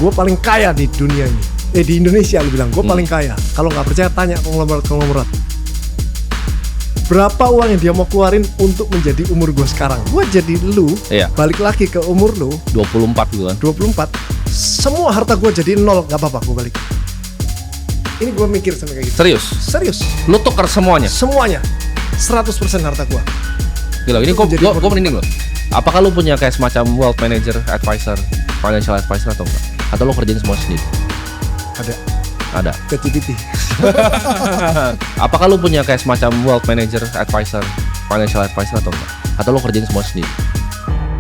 gue paling kaya di dunia ini. Di Indonesia lu bilang, gue paling kaya. Kalau nggak percaya tanya konglomerat. Berapa uang yang dia mau keluarin untuk menjadi umur gue sekarang? Gue jadi lu, balik lagi ke umur lu 24 gitu kan. 24. Semua harta gue jadi 0, gak apa-apa gue balik. Ini gue mikir sampai kayak gitu. Serius. Lu tukar semuanya? Semuanya 100% harta gue. Gila, ini gue merinding loh. Apakah lu punya kayak semacam wealth manager, advisor, financial advisor atau enggak? Atau lu kerjain semua sendiri? Ada. ChatGPT. Apakah lu punya kayak semacam wealth manager, advisor, financial advisor atau enggak? Atau lu kerjain semua sendiri?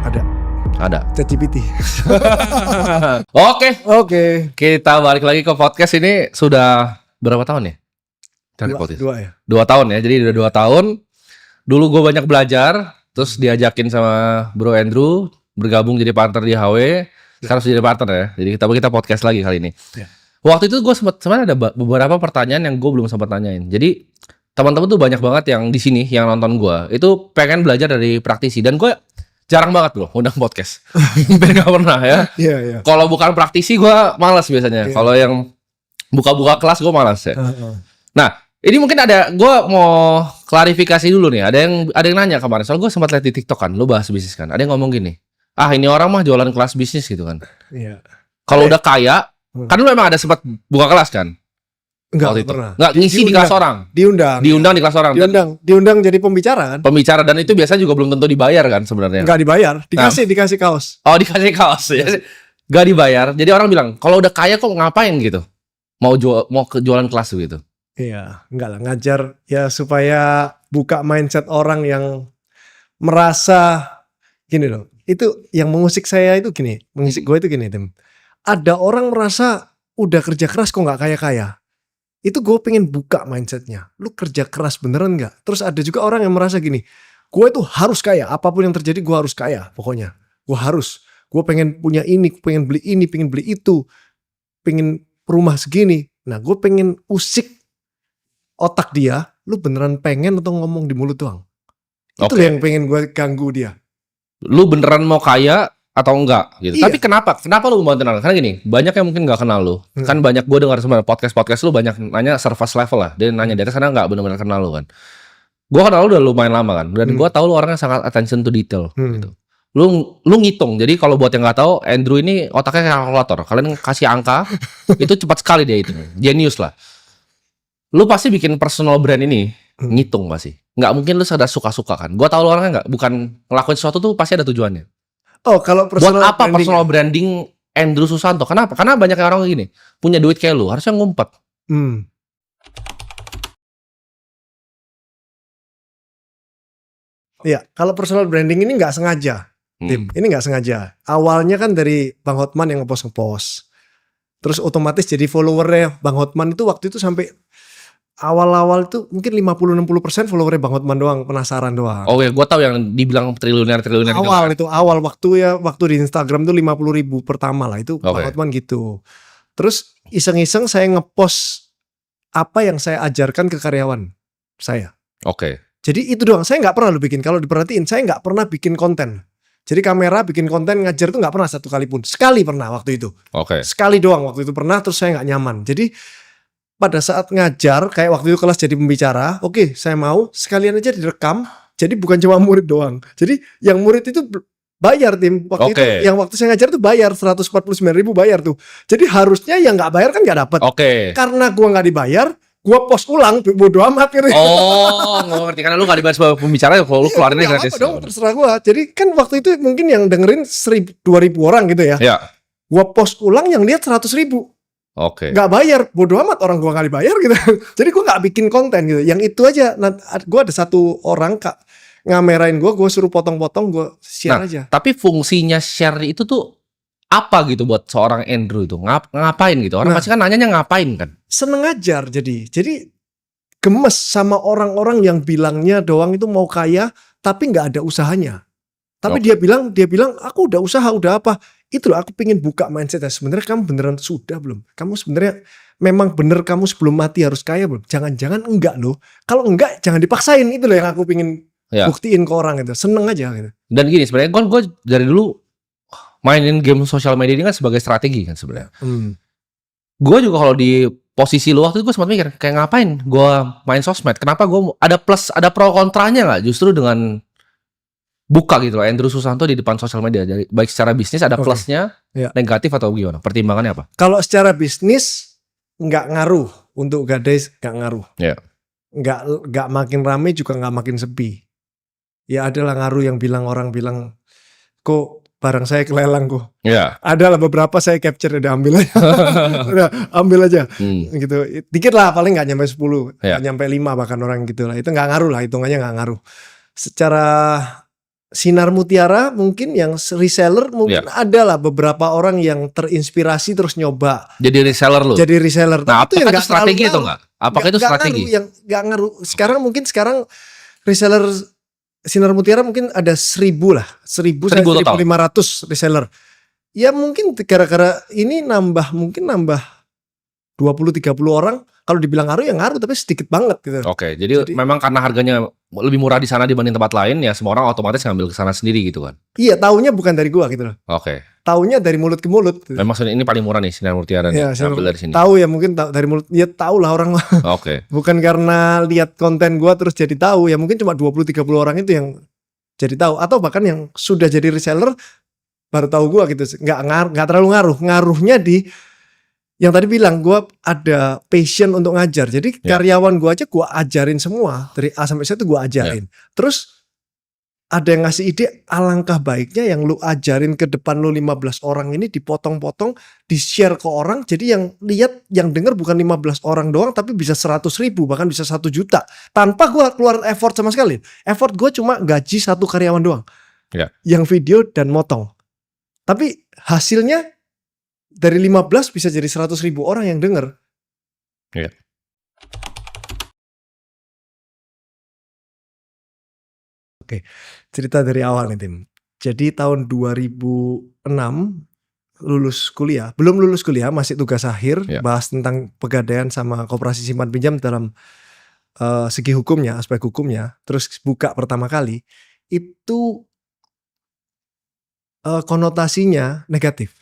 Ada. ChatGPT. Oke. Kita balik lagi ke podcast ini sudah berapa tahun ya? 2 tahun ya. Jadi udah 2 tahun. Dulu gue banyak belajar, terus diajakin sama Bro Andrew bergabung jadi partner di HW. Sekarang sudah jadi partner ya. Jadi kita podcast lagi kali ini. Yeah. Waktu itu gue sebenarnya ada beberapa pertanyaan yang gue belum sempat tanyain. Jadi teman-teman tuh banyak banget yang di sini yang nonton gue itu pengen belajar dari praktisi, dan gue jarang banget loh undang podcast. Hampir gak pernah ya. Yeah. Kalau bukan praktisi gue malas biasanya. Yeah. Kalau yang buka-buka kelas gue malas ya. Nah, ini mungkin gue mau klarifikasi dulu nih. Ada yang nanya kemarin. Soalnya gue sempat lihat di TikTok kan, lu bahas bisnis kan. Ada yang ngomong gini, ini orang mah jualan kelas bisnis gitu kan. Iya. Kalau udah kaya, kan lu emang ada sempat buka kelas kan? Enggak pernah. Enggak, ngisi di kelas orang. Diundang di kelas orang. Diundang jadi pembicara kan? Pembicara, dan itu biasa juga belum tentu dibayar kan sebenarnya. Enggak dibayar, dikasih kaos. Oh, dikasih kaos ya. Enggak dibayar. Jadi orang bilang, kalau udah kaya kok ngapain gitu? Mau jualan kelas gitu. Iya, enggak lah, ngajar ya supaya buka mindset orang yang merasa gini loh. Itu yang mengusik saya itu gini, mengusik gue itu gini, Tim. Ada orang merasa udah kerja keras kok nggak kaya-kaya. Itu gue pengen buka mindsetnya. Lu kerja keras beneran nggak? Terus ada juga orang yang merasa gini, gue tuh harus kaya. Apapun yang terjadi gue harus kaya. Pokoknya gue harus. Gue pengen punya ini, pengen beli itu, pengen rumah segini. Nah, gue pengen usik otak dia. Lu beneran pengen atau ngomong di mulut doang? Itu yang pengen gue ganggu dia. Lu beneran mau kaya atau enggak gitu. Iya. Tapi kenapa lu mau kenal? Karena gini, banyak yang mungkin enggak kenal lu. Kan banyak gue dengar sebenarnya podcast lu banyak nanya surface level lah. Dia nanya di atas karena enggak benar-benar kenal lu kan. Gue kenal lu udah lumayan lama kan. Dan gue tahu lu orangnya sangat attention to detail gitu. Lu ngitung. Jadi kalau buat yang enggak tahu, Andrew ini otaknya kayak kalkulator. Kalian kasih angka, itu cepat sekali dia itu. Genius lah. Lu pasti bikin personal brand ini ngitung pasti. Enggak mungkin lu sadar suka-suka kan. Gue tahu lu orangnya enggak, bukan ngelakuin sesuatu tuh pasti ada tujuannya. Kalau personal buat apa branding, personal branding Andrew Susanto? Kenapa? Karena banyak orang gini, punya duit kayak lu, harusnya ngumpet. Iya, kalau personal branding ini nggak sengaja, Tim. Ini nggak sengaja. Awalnya kan dari Bang Hotman yang ngepost. Terus otomatis jadi followernya Bang Hotman itu waktu itu sampai awal-awal itu mungkin 50-60% followernya Bang Hotman doang, penasaran doang. Oh ya, gue tahu yang dibilang triliuner. Awal waktu di Instagram tuh 50.000 pertama lah itu Bang Hotman gitu. Terus iseng-iseng saya ngepost apa yang saya ajarkan ke karyawan saya. Jadi itu doang. Saya nggak pernah bikin. Kalau diperhatiin, saya nggak pernah bikin konten. Jadi kamera bikin konten ngajar tuh nggak pernah satu kali pun. Sekali pernah waktu itu. Sekali doang waktu itu pernah. Terus saya nggak nyaman. Jadi pada saat ngajar, kayak waktu itu kelas jadi pembicara, saya mau sekalian aja direkam. Jadi bukan cuma murid doang. Jadi yang murid itu bayar, Tim. Waktu itu, yang waktu saya ngajar tuh bayar 149.000 bayar tuh. Jadi harusnya yang nggak bayar kan nggak dapet. Karena gua nggak dibayar, gua post ulang, bodo amat gitu. Ngerti, karena lu nggak dibayar sebagai pembicara, kalau lu keluarinnya gratis. Dong, terserah gua. Jadi kan waktu itu mungkin yang dengerin 1.000-2.000 orang gitu ya. Gua post ulang yang lihat 100.000. Gak bayar, bodo amat orang gua gak dibayar gitu. Jadi gua gak bikin konten gitu. Yang itu aja. Gua ada satu orang ngamerain gua suruh potong-potong, gua share aja. Tapi fungsinya share itu tuh apa gitu buat seorang Andrew itu? Ngapain gitu? Orang pasti kan nanyanya ngapain kan? Seneng ajar jadi gemes sama orang-orang yang bilangnya doang itu mau kaya tapi gak ada usahanya. Tapi dia bilang aku udah usaha, udah apa. Itu loh, aku pengen buka mindsetnya. Sebenarnya kamu beneran sudah belum? Kamu sebenarnya memang bener kamu sebelum mati harus kaya belum? Jangan-jangan enggak loh. Kalau enggak jangan dipaksain. Itu loh yang aku pengen buktiin ke orang itu. Seneng aja gitu. Dan gini sebenarnya gue dari dulu mainin game sosial media ini kan sebagai strategi kan sebenarnya. Gue juga kalau di posisi lu waktu itu gue sempat mikir kayak ngapain gue main sosmed, kenapa gue ada plus ada pro kontranya nggak justru dengan buka gitu loh Andrew Susanto di depan sosial media, jadi baik secara bisnis ada plusnya, negatif atau gimana, pertimbangannya apa? Kalau secara bisnis nggak ngaruh untuk Gadai, nggak ngaruh, nggak makin rame juga nggak makin sepi. Ya adalah ngaruh yang orang bilang kok barang saya kelelang kok. Adalah beberapa saya capture, udah ambil aja. Udah ambil aja. Gitu. Dikit lah, paling nggak nyampe 10, nggak nyampe 5 bahkan orang gitu lah. Itu nggak ngaruh lah, hitungannya nggak ngaruh. Secara Sinar Mutiara mungkin yang reseller mungkin adalah beberapa orang yang terinspirasi terus nyoba. Jadi reseller lu. Jadi reseller. Nah, apakah itu strategi atau enggak? Apakah itu strategi? Yang nggak ngaruh. Sekarang reseller Sinar Mutiara mungkin ada 1.000 lah, 1.500 reseller. Ya mungkin gara-gara ini mungkin nambah 20-30 orang. Kalau dibilang ngaruh ya ngaruh, tapi sedikit banget gitu. Oke, jadi memang karena harganya lebih murah di sana dibanding tempat lain, ya semua orang otomatis ngambil ke sana sendiri gitu kan. Iya, taunya bukan dari gua gitu loh. Oke. Taunya dari mulut ke mulut. Gitu. Memang ini paling murah nih Sinar Mutiara nih, ngambil dari sini. Tahu ya mungkin dari mulut, ya tahu lah orang. Oke. Bukan karena lihat konten gua terus jadi tahu, ya mungkin cuma 20-30 orang itu yang jadi tahu, atau bahkan yang sudah jadi reseller baru tahu gua gitu. Nggak terlalu ngaruh. Ngaruhnya di yang tadi bilang gue ada passion untuk ngajar. Jadi karyawan gue aja gue ajarin semua. Dari A sampai Z itu gue ajarin. Terus ada yang ngasih ide, alangkah baiknya yang lu ajarin ke depan lu 15 orang ini dipotong-potong, di-share ke orang. Jadi yang lihat, yang denger bukan 15 orang doang, tapi bisa 100.000, bahkan bisa 1 juta. Tanpa gue keluar effort sama sekali. Effort gue cuma gaji 1 karyawan doang. Yang video dan motong. Tapi hasilnya dari 15 bisa jadi 100.000 orang yang denger. Oke, cerita dari awal nih Tim. Jadi tahun 2006 lulus kuliah, belum lulus kuliah, masih tugas akhir, bahas tentang pegadaian sama koperasi simpan pinjam dalam segi hukumnya, aspek hukumnya. Terus buka pertama kali, itu konotasinya negatif.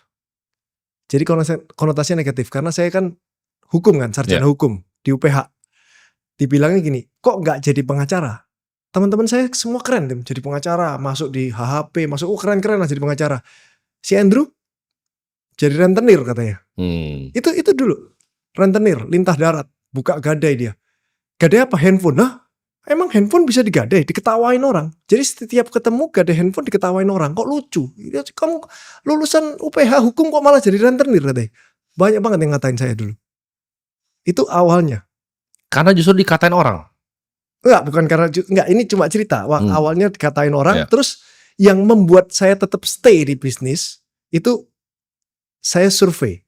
Jadi konotasinya negatif karena saya kan hukum kan, sarjana hukum di UPH. Dibilangnya gini, kok nggak jadi pengacara? Teman-teman saya semua keren Tim, jadi pengacara, masuk di HHP, masuk keren-keren lah jadi pengacara. Si Andrew jadi rentenir katanya. Itu dulu rentenir, lintah darat, buka gadai dia. Gadai apa? Handphone. Nah, emang handphone bisa digadai, diketawain orang. Jadi setiap ketemu gadai handphone diketawain orang. Kok lucu? Kamu lulusan UPH hukum kok malah jadi rentenir katanya. Banyak banget yang ngatain saya dulu. Itu awalnya. Karena justru dikatain orang? Enggak, bukan karena, enggak, ini cuma cerita. Awalnya dikatain orang, terus yang membuat saya tetap stay di bisnis, itu saya survei.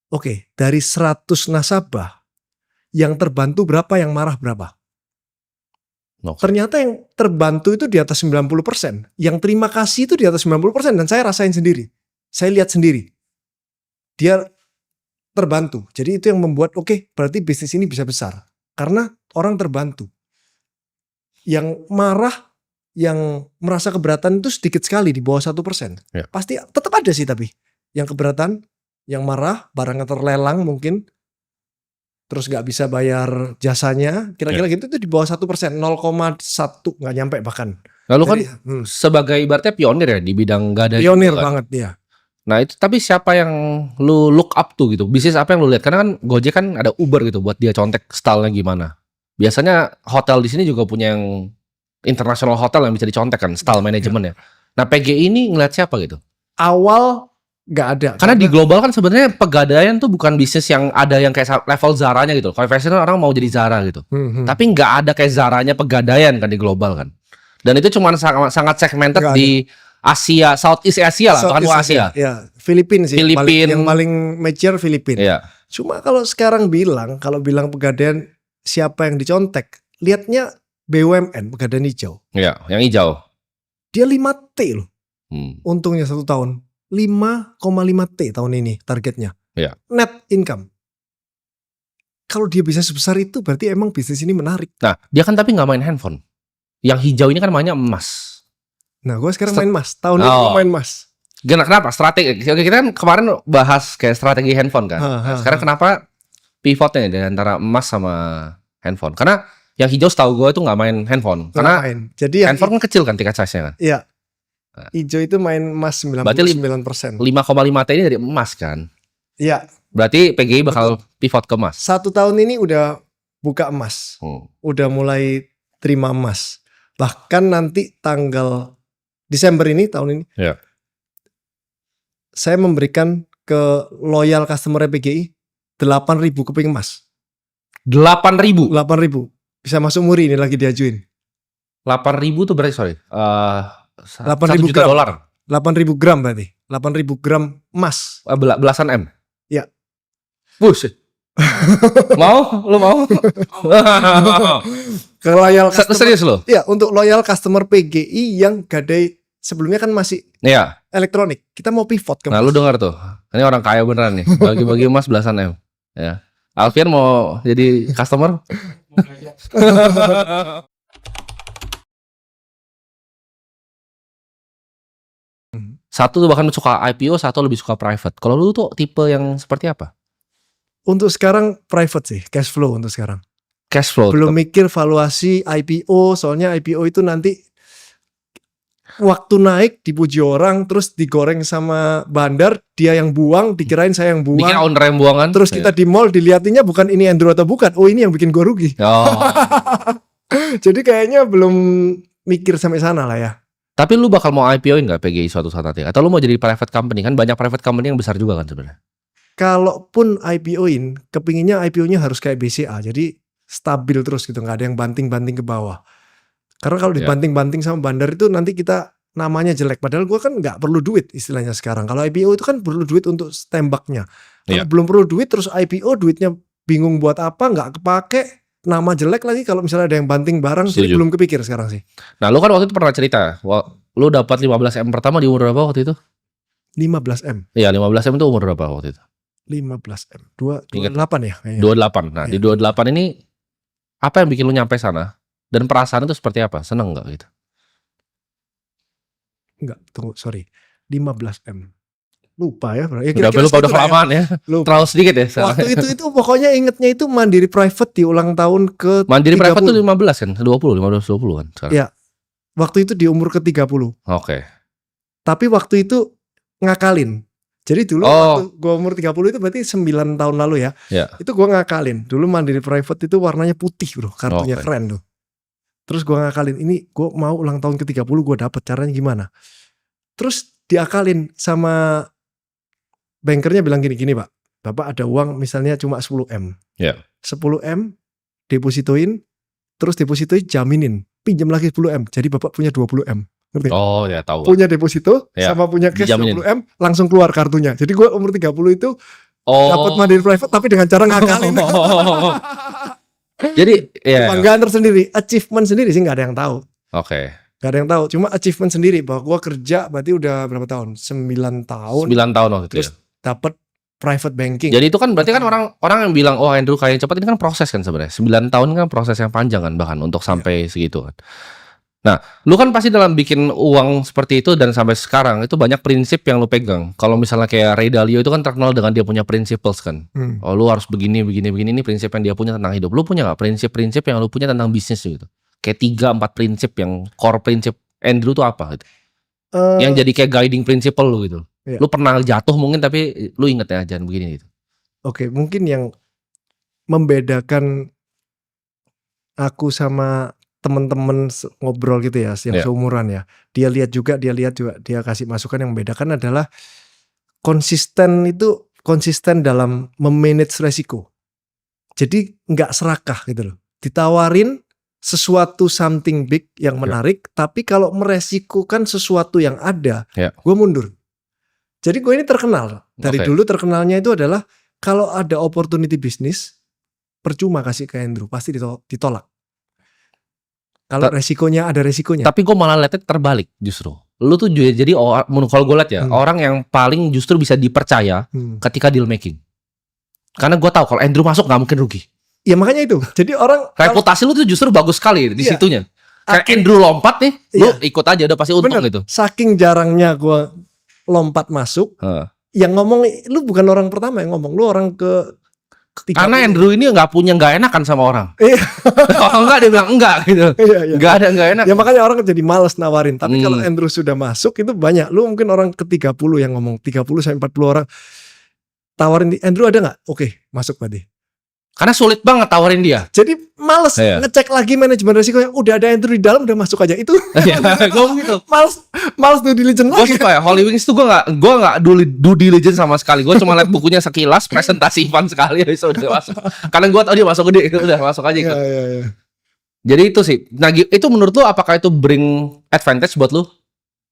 Oke, dari 100 nasabah, yang terbantu berapa, yang marah berapa? Ternyata yang terbantu itu di atas 90%. Yang terima kasih itu di atas 90%. Dan saya rasain sendiri. Saya lihat sendiri. Dia terbantu. Jadi itu yang membuat berarti bisnis ini bisa besar. Karena orang terbantu. Yang marah, yang merasa keberatan itu sedikit sekali, di bawah 1%. Pasti tetap ada sih tapi. Yang keberatan, yang marah, barangnya terlelang mungkin. Terus gak bisa bayar jasanya, kira-kira gitu itu di bawah 1%, 0,1 gak nyampe bahkan. Lalu kan sebagai ibaratnya pionir ya di bidang gadai. Pionir banget ya. Nah itu, tapi siapa yang lu look up to gitu? Bisnis apa yang lu lihat? Karena kan Gojek kan ada Uber gitu buat dia contek stylenya gimana. Biasanya hotel di sini juga punya yang international hotel yang bisa dicontek kan, style manajemen ya. Nah PGI ini ngeliat siapa gitu? Awal gak ada. Karena di global kan sebenarnya pegadaian tuh bukan bisnis yang ada yang kayak level Zara-nya gitu. Kalau fashion orang mau jadi Zara gitu. Tapi nggak ada kayak Zara-nya pegadaian kan di global kan. Dan itu cuma sangat segmented di Asia, Southeast Asia lah, bukan Asia. Ya, Filipina sih. Yang paling mature Filipina. Iya. Cuma kalau sekarang kalau bilang pegadaian siapa yang dicontek, lihatnya BUMN, Pegadaian Hijau. Iya, yang hijau. Dia 5T loh. Untungnya 1 tahun. 5,5T tahun ini targetnya. Net income. Kalau dia bisa sebesar itu berarti emang bisnis ini menarik. Nah dia kan tapi gak main handphone. Yang hijau ini kan mainnya emas. Nah gue sekarang main emas. Tahun ini gue main emas. Kenapa? Strategi. Oke, kita kan kemarin bahas kayak strategi handphone kan. Sekarang kenapa pivotnya di antara emas sama handphone? Karena yang hijau setahu gue itu nggak main handphone. Karena Jadi handphone kan kecil kan tiket size-nya kan. Iya. Hijau itu main emas 99%. 5,5 T ini dari emas kan. Iya. Berarti PGI bakal pivot ke emas. 1 tahun ini udah buka emas. Udah mulai terima emas. Bahkan nanti tanggal Desember ini, tahun ini. Iya. Saya memberikan ke loyal customer PGI 8.000 keping emas. 8.000. 8.000. Bisa masuk Muri ini lagi diajuin. 8.000 tuh berarti 8.000 juta dolar. 8.000 gram berarti. 8.000 gram emas. Belasan M. Iya. Buset. Mau? Lu mau? Ke loyal customer. Serius lo? Iya, untuk loyal customer PGI yang gadai sebelumnya kan masih elektronik. Kita mau pivot ke Nah, lu dengar tuh. Ini orang kaya beneran nih. Bagi-bagi emas belasan M. Ya. Alfian mau jadi customer? Satu tuh bahkan suka IPO, satu lebih suka private. Kalau lu tuh tipe yang seperti apa? Untuk sekarang private sih, cash flow untuk sekarang. Cash flow. Belum mikir valuasi IPO, soalnya IPO itu nanti waktu naik dipuji orang, terus digoreng sama bandar, dia yang buang, dikirain saya yang buang. Bikin owner yang buangan. Terus kita di mall dilihatinnya bukan ini Andrew atau bukan, oh ini yang bikin gue rugi. Jadi kayaknya belum mikir sampai sana lah ya. Tapi lu bakal mau IPO-in gak PGI suatu saat nanti? Atau lu mau jadi private company? Kan banyak private company yang besar juga kan sebenarnya. Kalaupun IPO-in, kepinginnya IPO-nya harus kayak BCA, jadi stabil terus gitu, nggak ada yang banting-banting ke bawah. Karena kalau dibanting-banting sama bandar itu nanti kita namanya jelek. Padahal gue kan nggak perlu duit istilahnya sekarang. Kalau IPO itu kan perlu duit untuk tembaknya. Kalau belum perlu duit terus IPO duitnya bingung buat apa, nggak kepake, nama jelek lagi kalau misalnya ada yang banting barang. Jadi belum kepikir sekarang sih. Nah lu kan waktu itu pernah cerita, lu dapat 15 M pertama di umur berapa waktu itu? 15 M. Iya 15 M itu umur berapa waktu itu? 15 M. 28 ya kayaknya. 28. Nah di 28 ini apa yang bikin lu nyampe sana? Dan perasaan itu seperti apa? Seneng gak gitu? Enggak, tunggu, sorry. 15 M. Lupa ya. Udah kelamaan ya. Terlalu sedikit ya. Waktu itu pokoknya ingetnya itu Mandiri Private di ulang tahun ke Mandiri 30. Private itu 15 kan? 15-20 kan sekarang. Iya. Waktu itu di umur ke 30. Oke. Tapi waktu itu ngakalin. Jadi dulu waktu gue umur 30 itu berarti 9 tahun lalu ya. Itu gue ngakalin. Dulu Mandiri Private itu warnanya putih bro. Kartunya keren tuh. Terus gue ngakalin. Ini gue mau ulang tahun ke 30 gue dapet. Caranya gimana? Terus diakalin sama bankernya bilang gini Pak. Bapak ada uang misalnya cuma 10 M. 10 M depositoin. Terus depositoin jaminin. Pinjam lagi 10 M. Jadi bapak punya 20 M. Ngerti? Oh ya tahu. Punya deposito sama punya cash dijaminin. 20 M langsung keluar kartunya. Jadi gue umur 30 itu dapat Mandiri Private tapi dengan cara ngakalin. Jadi kebanggaan tersendiri, achievement sendiri sih nggak ada yang tahu. Gak ada yang tahu. Cuma achievement sendiri bahwa gue kerja berarti udah berapa tahun? 9 tahun. 9 tahun waktu itu. Terus dapat private banking. Jadi itu kan berarti kan orang yang bilang oh Andrew kaya cepat, ini kan proses kan sebenarnya. 9 tahun kan proses yang panjang kan bahkan untuk sampai segitu kan. Nah, lu kan pasti dalam bikin uang seperti itu dan sampai sekarang itu banyak prinsip yang lu pegang. Kalau misalnya kayak Ray Dalio itu kan terkenal dengan dia punya principles kan. Oh lu harus begini ini prinsip yang dia punya tentang hidup. Lu punya gak prinsip-prinsip yang lu punya tentang bisnis gitu? Kayak 3-4 prinsip yang core prinsip Andrew tuh apa gitu? Yang jadi kayak guiding principle lu gitu. Lu pernah jatuh mungkin tapi lu inget ya jangan begini gitu. Oke, mungkin yang membedakan aku sama teman-teman ngobrol gitu ya, yang seumuran ya. Dia lihat juga, dia kasih masukan yang membedakan adalah konsisten dalam memanage resiko. Jadi nggak serakah gitu loh. Ditawarin sesuatu something big yang menarik, tapi kalau meresikukan sesuatu yang ada, gue mundur. Jadi gue ini terkenal dari dulu terkenalnya itu adalah kalau ada opportunity bisnis, percuma kasih ke Andrew, pasti ditolak. Kalau resikonya ada resikonya. Tapi gue malah lihatnya terbalik justru. Lu tuh jadi kalau gue lihat ya orang yang paling justru bisa dipercaya ketika deal making. Karena gue tahu kalau Andrew masuk nggak mungkin rugi. Ya makanya itu. Jadi orang reputasi lu tuh justru bagus sekali di situnya. Kayak Andrew lompat nih, lu ikut aja udah pasti untung gitu. Saking jarangnya gue lompat masuk. Yang ngomong lu bukan orang pertama yang ngomong, lu orang ketiga. Karena Andrew ini nggak enakan sama orang. Kalau enggak dia bilang enggak gitu. Nggak enak. Ya makanya orang jadi malas nawarin. Tapi kalau Andrew sudah masuk itu banyak. Lu mungkin orang ke-30 yang ngomong, 30-40 orang tawarin Andrew ada nggak? Oke, masuk tadi. Karena sulit banget tawarin dia. Jadi males ngecek lagi manajemen risiko yang udah ada Andrew di dalam, udah masuk aja itu. Gue gitu. Males due diligence lagi. Gue suka ya Holy Wings tuh gue nggak due diligence sama sekali. Gue cuma liat bukunya sekilas, presentasi Ivan sekali, habis itu udah masuk. Karena gue tau dia masuk gede, udah masuk aja. Iya. Jadi itu sih. Nah itu menurut lu apakah itu bring advantage buat lu?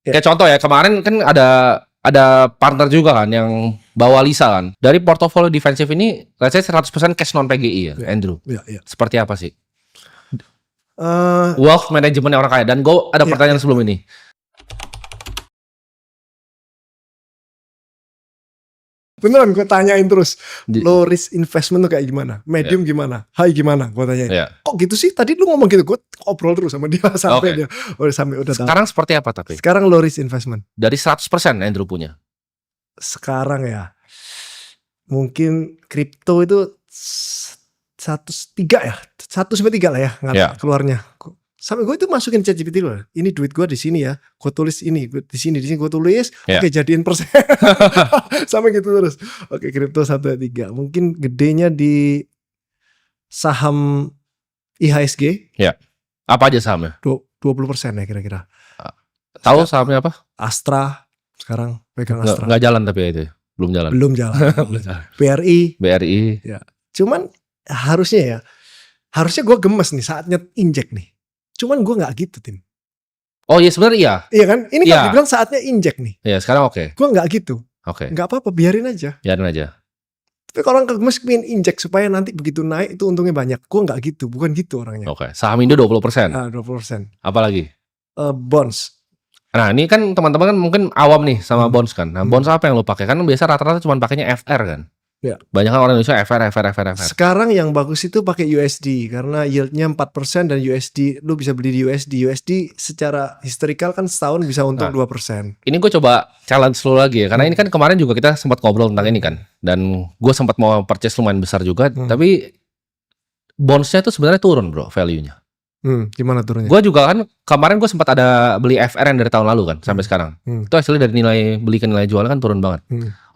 Kayak contoh ya kemarin kan ada partner juga kan yang bawa Lisa kan. Dari portofolio defensif ini, let's say 100% cash non PGI ya, Andrew. Iya. Seperti apa sih? Wealth management orang kaya. Dan gue ada pertanyaan sebelum ini. Beneran gue tanyain terus, low risk investment tuh kayak gimana? Medium gimana? High gimana? Gue tanyain. Kok gitu sih? Tadi lu ngomong gitu, gue ngobrol terus sama dia sampai dia udah tahu. Sekarang seperti apa tapi? Sekarang low risk investment. Dari 100% Andrew punya. Sekarang ya, mungkin kripto itu 1,3 ya, 1-3 lah ya, keluarnya. Sampai gue itu masukin ChatGPT loh. Ini duit gue di sini ya. Gue tulis ini di sini gue tulis. Oke, jadiin persen. Sampai gitu terus. Oke, kripto 1-3. Mungkin gedenya di saham IHSG. Ya. Apa aja sahamnya? 20% ya kira-kira. Tahu sahamnya apa? Astra. Sekarang pegang Astra. Nggak jalan tapi itu. Belum jalan. BRI. Ya. Cuman harusnya gue gemes nih saatnya injek nih. Cuman gue gak gitu, Tim. Oh iya sebenarnya iya. Iya kan? Ini kan dibilang saatnya injek nih. Iya sekarang oke. Gue gak gitu. Oke. Gak apa-apa, biarin aja. Tapi kalau orang kegemes pengen injek supaya nanti begitu naik itu untungnya banyak. Gue gak gitu, bukan gitu orangnya. Oke. Saham Indo 20%. 20%. Apa lagi? Bonds. Nah ini kan teman-teman kan mungkin awam nih sama bonds kan. Nah bonds apa yang lo pakai? Kan biasa rata-rata cuma pakainya FR kan. Ya. Banyak kan orang Indonesia FR. Sekarang yang bagus itu pakai USD karena yieldnya 4% dan USD lu bisa beli di USD. USD secara historical kan setahun bisa untung 2%. Ini gue coba challenge lu lagi ya karena ini kan kemarin juga kita sempat ngobrol tentang ini kan. Dan gue sempat mau purchase lumayan besar juga, tapi bondsnya tuh sebenarnya turun bro value-nya. Gimana turunnya? Gue juga kan kemarin gue sempat ada beli FR yang dari tahun lalu kan sampai sekarang. Itu hasilnya dari nilai beli ke nilai jual kan turun banget.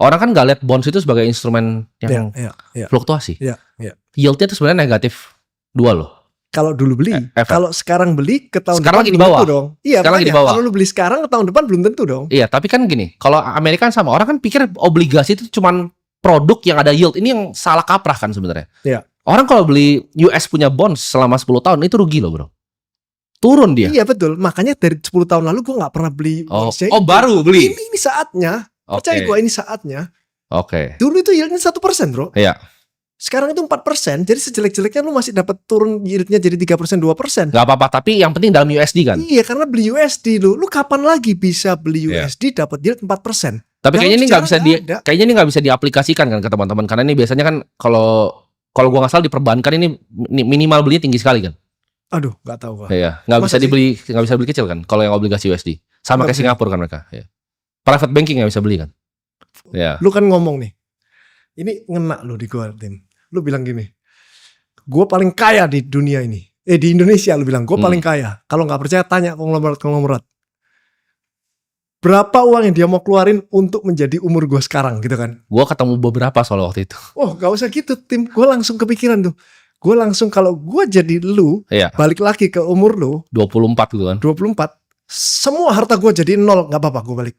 Orang kan gak lihat bonds itu sebagai instrumen yang fluktuasi. Yieldnya tuh sebenarnya negatif 2 loh. Kalau dulu beli, kalau sekarang beli ke tahun sekarang depan lagi di bawah. Dong. Iya, sekarang lagi di bawah. Kalau lu beli sekarang ke tahun depan belum tentu dong. Iya, tapi kan gini, kalau Amerika sama orang kan pikir obligasi itu cuman produk yang ada yield. Ini yang salah kaprah kan sebenarnya. Iya. Orang kalau beli US punya bonds selama 10 tahun itu rugi loh bro. Turun dia. Iya betul. Makanya dari 10 tahun lalu gue gak pernah beli bondsnya. Baru beli. Ini saatnya. Percaya gue ini saatnya. Oke. Dulu itu yieldnya 1% bro. Iya. Sekarang itu 4%. Jadi sejelek-jeleknya lu masih dapat turun yieldnya jadi 3%, 2%. Gak apa-apa. Tapi yang penting dalam USD kan. Iya karena beli USD lu kapan lagi bisa beli USD dapat yield 4%. Tapi kayaknya ini nggak bisa diaplikasikan kan ke teman-teman. Karena ini biasanya kan kalau gua nggak salah di perbankan ini minimal belinya tinggi sekali kan. Aduh, nggak tahu gua. Iya, nggak bisa beli kecil kan. Kalau yang obligasi USD, sama kayak Singapura kan mereka. Ya. Private banking nggak bisa beli kan. Ya. Lu kan ngomong nih, ini ngena lu di gua Tim. Lu bilang gini, gua paling kaya di dunia ini. Di Indonesia lu bilang, gua paling kaya. Kalau nggak percaya tanya konglomerat. Berapa uang yang dia mau keluarin untuk menjadi umur gue sekarang gitu kan. Gue ketemu beberapa soal waktu itu. Oh gak usah gitu Tim. Gue langsung kepikiran tuh. Gue langsung kalau gue jadi lu, balik lagi ke umur lu 24 gitu kan. 24. Semua harta gue jadi 0. Gak apa-apa gue balik.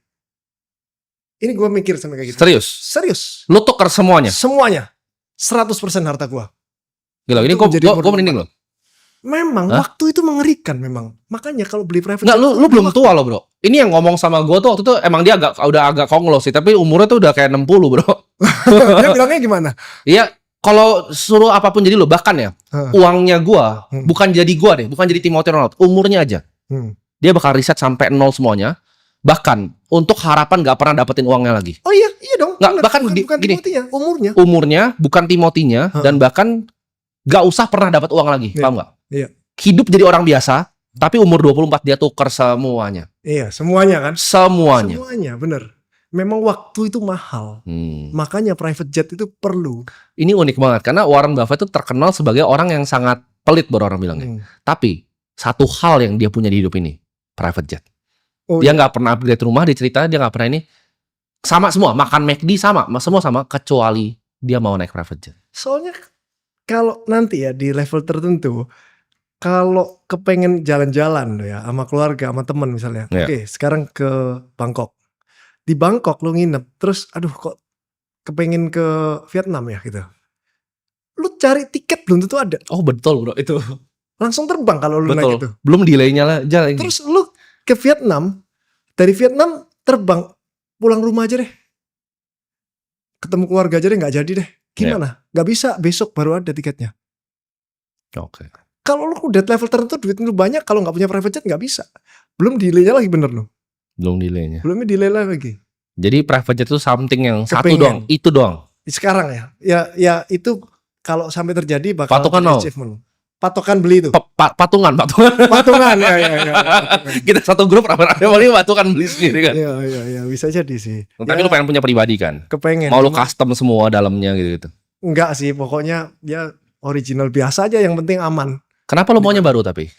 Ini gue mikir sampai kayak gitu. Serius. Lu tuker semuanya? Semuanya. 100% harta gue. Gila ini gue merinding loh. Memang waktu itu mengerikan memang. Makanya kalau beli private. Nggak, lu belum tua loh bro. Ini yang ngomong sama gue tuh waktu itu emang dia udah agak konglo sih. Tapi umurnya tuh udah kayak 60 bro. Dia bilangnya gimana? Iya. Kalau suruh apapun jadi lo. Bahkan ya. Uangnya gue. Bukan jadi gue deh. Bukan jadi Timothy Ronald. Umurnya aja. Dia bakal riset sampai 0 semuanya. Bahkan untuk harapan gak pernah dapetin uangnya lagi. Oh iya dong. Nggak, bahkan bukan gini. Umurnya bukan Timothy-nya. Dan bahkan gak usah pernah dapat uang lagi. Paham gak? Iya. Hidup jadi orang biasa, tapi umur 24 dia tuker semuanya. Iya, semuanya kan? Semuanya, bener. Memang waktu itu mahal. Makanya private jet itu perlu. Ini unik banget karena Warren Buffett itu terkenal sebagai orang yang sangat pelit baru orang bilangnya. Tapi satu hal yang dia punya di hidup ini, private jet. Dia nggak pernah upgrade rumah, dia cerita dia nggak pernah ini. Sama semua, makan McD sama, semua sama kecuali dia mau naik private jet. Soalnya kalau nanti ya di level tertentu, kalau kepengen jalan-jalan ya sama keluarga, sama teman misalnya. Oke, sekarang ke Bangkok. Di Bangkok lu nginep, terus aduh kok kepengen ke Vietnam ya gitu. Lu cari tiket belum tentu ada. Oh betul bro, itu. Langsung terbang kalau lu naik itu. Belum delay-nya lah jalan. Terus lu ke Vietnam, dari Vietnam terbang, pulang rumah aja deh. Ketemu keluarga aja deh, gak jadi deh. Gimana? Gak bisa, besok baru ada tiketnya. Oke. Kalau lu udah level tertentu, duit lu banyak, kalau gak punya private jet gak bisa. Belum delay-nya lagi bener lu. Belum delay-nya. Belum delay lagi. Jadi private jet itu something yang satu doang, itu doang. Sekarang ya itu kalau sampai terjadi bakal patokan achievement. Patokan beli itu. Patungan. Patungan ya. Kita satu grup rame-rame paling patokan beli sendiri kan. Iya, bisa jadi sih. Tapi lu pengen punya pribadi kan? Kepengen. Mau lu custom semua dalamnya gitu. Enggak sih, pokoknya ya original biasa aja, yang penting aman. Kenapa lu maunya baru tapi?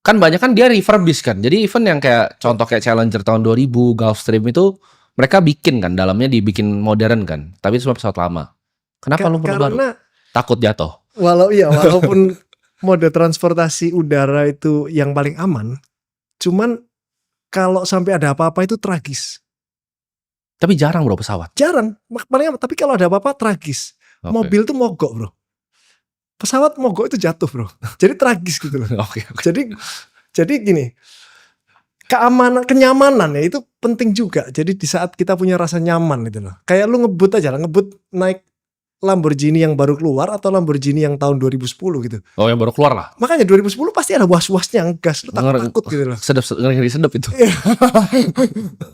Kan banyak kan dia refurbish kan. Jadi event yang kayak contoh kayak Challenger tahun 2000, Gulfstream itu mereka bikin kan, dalamnya dibikin modern kan. Tapi itu semua pesawat lama. Kenapa lu perlu baru? Takut jatuh. Walaupun mode transportasi udara itu yang paling aman, cuman kalau sampai ada apa-apa itu tragis. Tapi jarang bro pesawat. Jarang, paling aman. Tapi kalau ada apa-apa tragis. Mobil tuh mogok bro. Pesawat mogok itu jatuh bro. Jadi tragis gitu loh. Jadi gini, kenyamanan ya itu penting juga. Jadi di saat kita punya rasa nyaman gitu loh. Kayak lu ngebut aja lah, ngebut naik Lamborghini yang baru keluar atau Lamborghini yang tahun 2010 gitu. Oh yang baru keluar lah. Makanya 2010 pasti ada was-wasnya, ngegas, lu takut gitu loh. Sedep itu.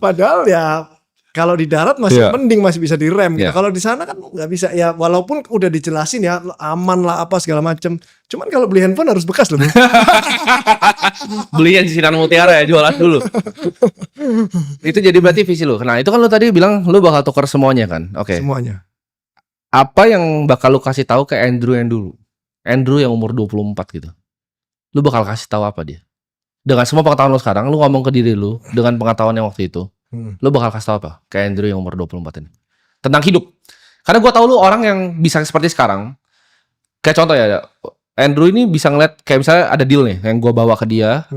Padahal ya kalau di darat masih mending, masih bisa direm gitu. Kalau di sana kan nggak bisa ya, walaupun udah dijelasin ya aman lah apa segala macem. Cuman kalau beli handphone harus bekas loh. Beli yang Sinar Mutiara ya, jualan dulu. Itu jadi berarti visi lu. Nah itu kan lu tadi bilang lu bakal tukar semuanya kan? Oke. Semuanya. Apa yang bakal lu kasih tahu ke Andrew yang dulu? Andrew yang umur 24 gitu. Lu bakal kasih tahu apa dia? Dengan semua pengetahuan lu sekarang, lu ngomong ke diri lu dengan pengetahuan yang waktu itu. Lu bakal kasih tahu apa ke Andrew yang umur 24 ini? Tentang hidup. Karena gue tahu lu orang yang bisa seperti sekarang. Kayak contoh ya, Andrew ini bisa ngeliat kayak misalnya ada deal nih yang gue bawa ke dia.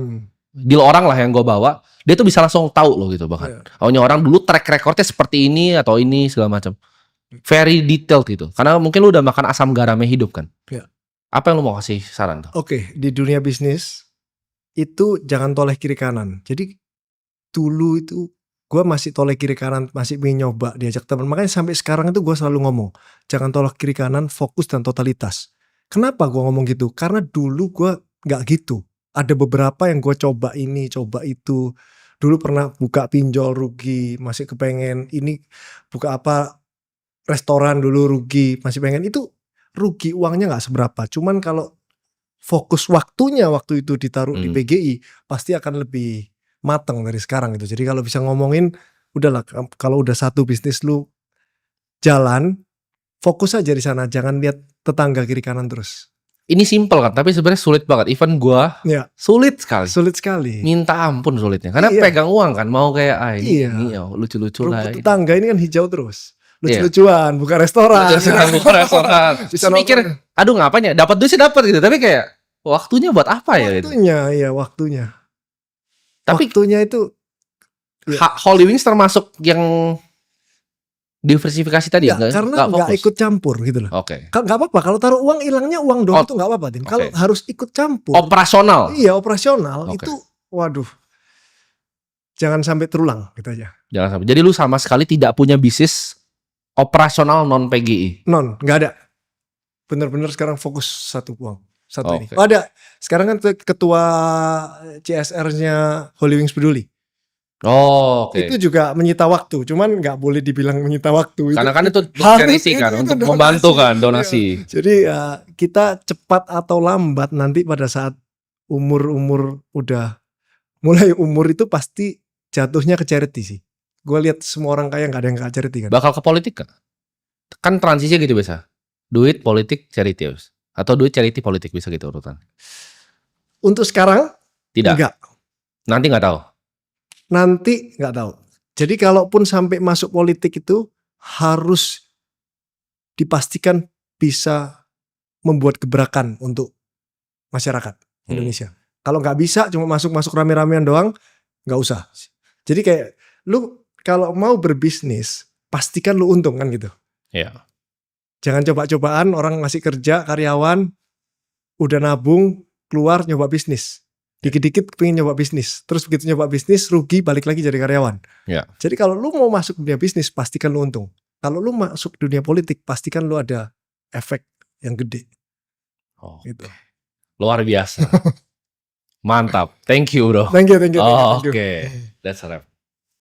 Deal orang lah yang gue bawa. Dia tuh bisa langsung tahu loh gitu bahkan. Oh ini orang dulu track recordnya seperti ini atau ini segala macam. Very detailed gitu. Karena mungkin lu udah makan asam garamnya hidup kan. Apa yang lu mau kasih saran tuh? Oke, di dunia bisnis itu jangan toleh kiri kanan. Jadi dulu itu gue masih toleh kiri kanan, masih pengen nyoba diajak teman. Makanya sampai sekarang itu gue selalu ngomong, jangan toleh kiri kanan, fokus dan totalitas. Kenapa gue ngomong gitu? Karena dulu gue gak gitu. Ada beberapa yang gue coba ini, coba itu. Dulu pernah buka pinjol rugi, masih kepengen ini buka apa, restoran dulu rugi, masih pengen itu rugi, uangnya gak seberapa. Cuman kalau fokus waktunya waktu itu ditaruh di PGI pasti akan lebih mateng dari sekarang gitu. Jadi kalau bisa ngomongin udahlah, kalau udah satu bisnis lu jalan, fokus aja di sana, jangan lihat tetangga kiri kanan terus. Ini simple kan, tapi sebenarnya sulit banget. Even gua sulit sekali. Minta ampun sulitnya. Karena pegang uang kan, mau kayak ini lucu-lucu lah. Tetangga ini kan hijau terus. Lucu-lucuan, buka restoran. Bisa mikir, aduh ngapain ya? Dapat duit sih dapat gitu, tapi kayak waktunya buat apa ya? Waktunya. Tapi waktunya itu Holy Wings termasuk yang diversifikasi tadi ya? Karena nggak ikut campur gitu loh. Oke. Nggak apa-apa kalau taruh uang, hilangnya uang dong, itu nggak apa-apa Tim. Kalau harus ikut campur. Operasional. Iya operasional itu, waduh, jangan sampai terulang gitu aja. Jangan sampai. Jadi lu sama sekali tidak punya bisnis operasional non PGI? Nggak ada. Bener-bener sekarang fokus satu uang. Ini. Oh ada. Sekarang kan ketua CSR-nya Holy Wings Peduli. Itu juga menyita waktu. Cuman nggak boleh dibilang menyita waktu. Karena kan itu charity kan, untuk membantu kan, donasi. Jadi kita cepat atau lambat nanti pada saat umur udah mulai umur itu pasti jatuhnya ke charity sih. Gue lihat semua orang kaya nggak ada yang gak charity kan. Bakal ke politik gak? Kan transisi gitu biasa. Duit, politik, charity. Atau duit, charity, politik, bisa gitu urutan. Untuk sekarang Tidak. enggak. Nanti nggak tahu. Nanti nggak tahu. Jadi kalaupun sampai masuk politik itu harus dipastikan bisa membuat gebrakan untuk masyarakat Indonesia. Kalau nggak bisa cuma masuk rame-ramean doang, nggak usah. Jadi kayak lu kalau mau berbisnis pastikan lu untung kan gitu. Iya. Jangan coba-cobaan orang masih kerja karyawan udah nabung keluar nyoba bisnis. Dikit-dikit pengen nyoba bisnis. Terus begitu nyoba bisnis rugi balik lagi jadi karyawan. Ya. Jadi kalau lu mau masuk dunia bisnis pastikan lu untung. Kalau lu masuk dunia politik pastikan lu ada efek yang gede. Oh, gitu. Luar biasa. Mantap. Thank you, bro. Thank you. Oke. That's a wrap.